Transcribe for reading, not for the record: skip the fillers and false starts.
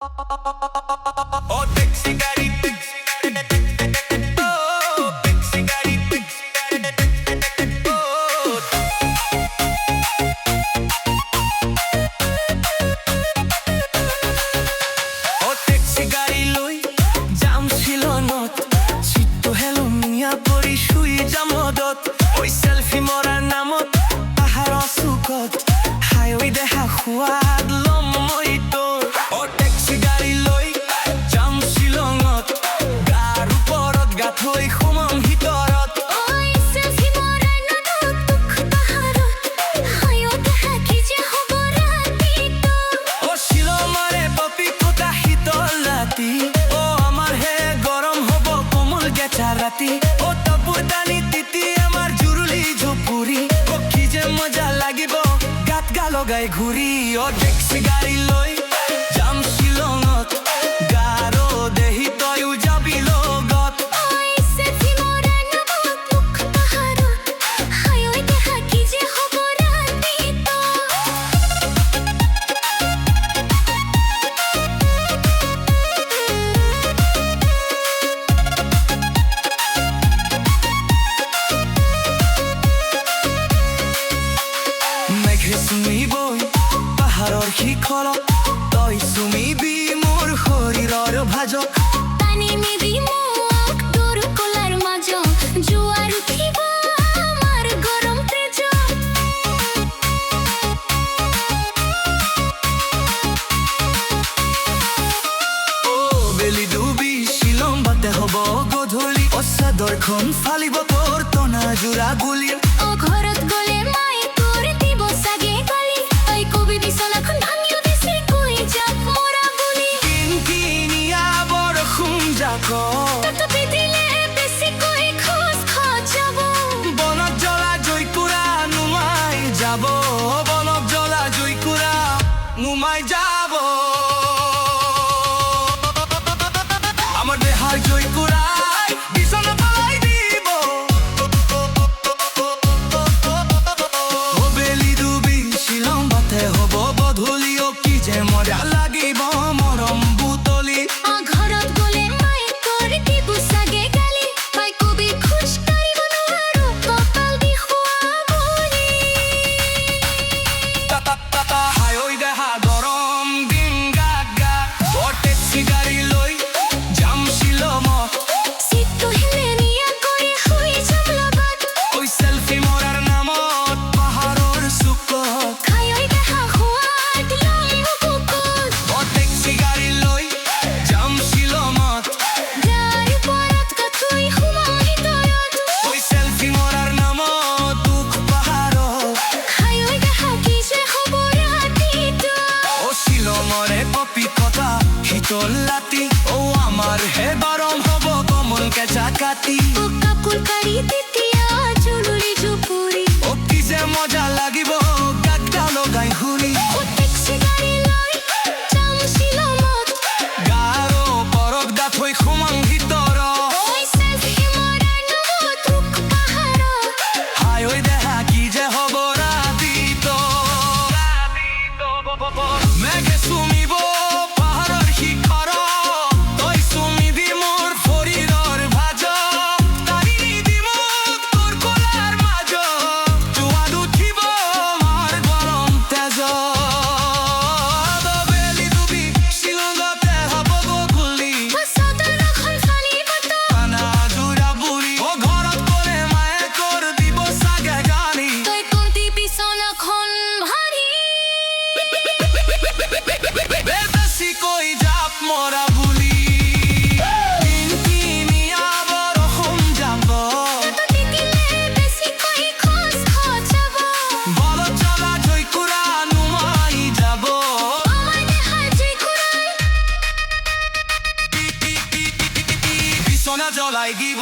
Oh, taxi গাড়ি oh, taxi গাড়ি oh, oh, taxi গাড়ি লই জাম ছিল নত চিত্ত হেলো মিয়া পৰি শুই জামদত ওই সেলফি মৰাৰ নামত পাহাৰ চুকত হাইৱে দেখা সোৱাদ লম মই তোৰ oh, taxi গাড়ি লৈ জাম শিলঙত গাৰ ওপৰত গাথৈ সোমাম ভিতৰত রাতি ও তবুদানি তিতি আমার জুরুলি ঝুপুরি ও কি যে মজা লাগিব গাত গালগাই ঘুরি ও ট্যাক্সি গাড়ি লই যাম শিলঙত গাৰো দেহি তয়ো যাবি লগত চুমিবই পাহাৰৰ শিখৰত তই চুমিবি মোৰ শৰীৰৰ ভাজক পানী নিবি মোক তোৰ কোলাৰ মাজত জোৱাৰ উঠিব আমাৰ গৰম তেজত অ বেলি ডুবি শিলং বাটে হ'ব গধূলি চাদৰখন ফালিব তোৰ টনা জোৰা গুলিৰ অ ঘৰত গ'লে মাই তোৰ দিব চাগে গালি তই কবি বিচনাখন ভাঙিও দিছি কৈ যাক মৰা বুলি কিনকিনিয়া বৰষুণ জাক তথাপি দিলে বেছিকৈ খোজ খজাব বনত জ্বলা জুইকুৰা নুমাই যাব বনত জ্বলা জুইকুৰা নুমাই যাব আমার দেহার জুইকুৰাই বিছনা পেলাই দিব ও বেলি ডুবি শিলং বাটে হ'ব গধূলি ও কি যে মজা লাগিব মৰম বুটলি ঘৰত গ'লে মাই তোৰ দিব চাগে গালি তই কবি খোজ কাঢ়িব নোৱাৰো কপাল বিষোৱা বুলি হাইৱে দেহা গৰম দিন গাগা ও ট্যাক্সি গাড়ি লৈ যাম শিলঙত চিটটো হেলে নিয়া কৰি শুই যাম লগত ওই সেলফি মৰাৰ নামত পাহাৰৰ চুকত খায়ৈ দেখা সোৱাদ লম বুকুত ও ট্যাক্সি গাড়ি লৈ যাম শিলঙত গাৰ ওপৰত কাঠৈ সোমাম ভিতৰত ওই সেলফি মৰাৰ নামত দুখ পাহাৰত খায়ৈ দেখা কি যে হ'ব ৰাতিটো ও শিলঙৰে অপিকতা শীতল ৰাতি ও আমাৰ হে গৰম হ'ব কমল কেঁচা কাটি ও কাপোৰ কাঢ়ি তেতিয়া জৰুৰী জুপুৰি ও কি যে মজা লাগিব গাত গালগাই ঘূৰি ও টেক্সি গাড়ী লৈ যাম শিলঙত গাৰো ওপৰত গাথৈ সোমাম ভিতৰত ওই সেলফি মৰাৰ নামত দুখ পাহাৰত হাইৱে দেহা কি যে হ'ব ৰাতিটো মেঘে চুমিব পাহাৰৰ শিখৰত তই চুমিবি মোৰ শৰীৰৰ ভাজত টানি নিবি মোক তোৰ কোলাৰ মাজত জোৱাত উঠিব আমাৰ গৰম তেজত বেলি ডুবি শিলঙতে হ'ব গধূলি চাদৰখন ফালিব তোৰ টানা জোৰা বুৰি ও ঘৰত গ'লে মায়ে তোৰ দিব চাগে গালি তই কোনটি বিচনাখন ভাৰী বেছিকৈ জাপ মৰা বুলি কিনকিনিয়া বৰষুণ জাক তথাপি দিলে বেছিকৈ খোজ খজাব বলত জ্বলা জুইকুৰা নুমাই যাব আমাৰ দেহাৰ জুইকুৰাই বিছনা জ্বলাই দিব